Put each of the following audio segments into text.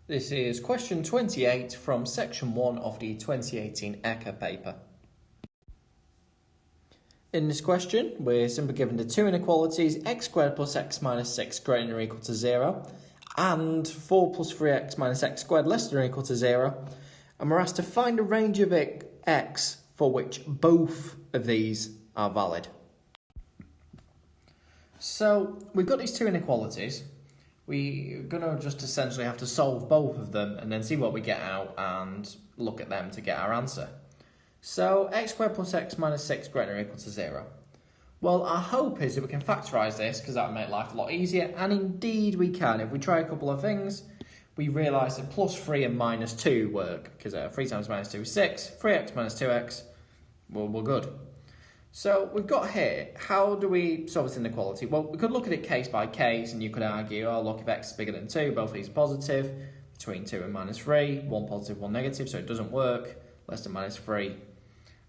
This is question 28 from section 1 of the 2018 ECAA paper. In this question, we're simply given the two inequalities x squared plus x minus 6 greater than or equal to 0 and 4 plus 3x minus x squared less than or equal to 0, and we're asked to find a range of x for which both of these are valid. So we've got these two inequalities. We're going to just essentially have to solve both of them and then see what we get out and look at them to get our answer. So x squared plus x minus 6 greater than or equal to 0. Well, our hope is that we can factorise this because that will make life a lot easier, and indeed we can. If we try a couple of things, we realise that plus 3 and minus 2 work, because 3 times minus 2 is 6, 3x minus 2x, well, we're good. So we've got here, how do we solve this inequality? Well, we could look at it case by case, and you could argue, oh look, if x is bigger than 2, both of these are positive, between 2 and minus 3, one positive, one negative, so it doesn't work, less than minus 3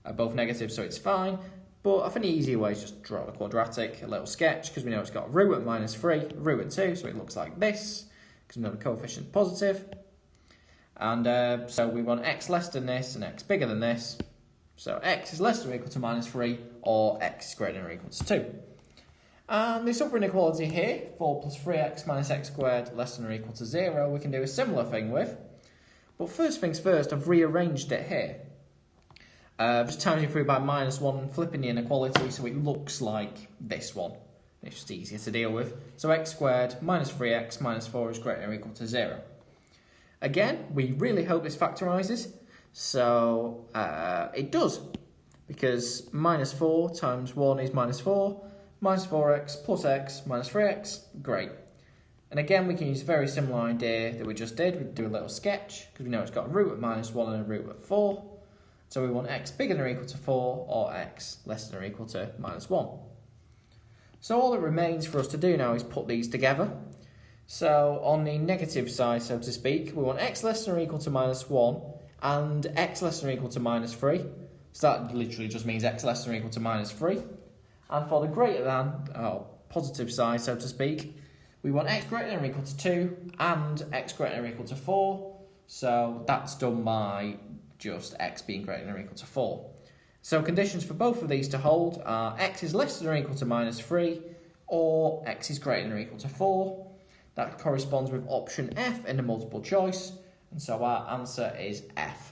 are both negative, so it's fine. But I think the easier way is just draw the quadratic, a little sketch, because we know it's got a root at minus 3, a root at 2, so it looks like this, because we know the coefficient's positive. And so we want x less than this and x bigger than this. So x is less than or equal to minus 3, or x is greater than or equal to 2. And this other inequality here, 4 plus 3x minus x squared less than or equal to 0, we can do a similar thing with. But first things first, I've rearranged it here. Just times it through by minus 1, flipping the inequality so it looks like this one. It's just easier to deal with. So x squared minus 3x minus 4 is greater than or equal to 0. Again, we really hope this factorises. So it does, because minus 4 times 1 is minus 4, minus 4x plus x minus 3x, great. And again, we can use a very similar idea that we just did. We do a little sketch, because we know it's got a root at minus 1 and a root at 4. So we want x bigger than or equal to 4, or x less than or equal to minus 1. So all that remains for us to do now is put these together. So on the negative side, so to speak, we want x less than or equal to minus 1, and x less than or equal to minus 3. So that literally just means x less than or equal to minus 3. And for the greater than, positive side, so to speak, we want x greater than or equal to 2 and x greater than or equal to 4. So that's done by just x being greater than or equal to 4. So conditions for both of these to hold are x is less than or equal to minus 3 or x is greater than or equal to 4. That corresponds with option F in the multiple choice. And so our answer is F.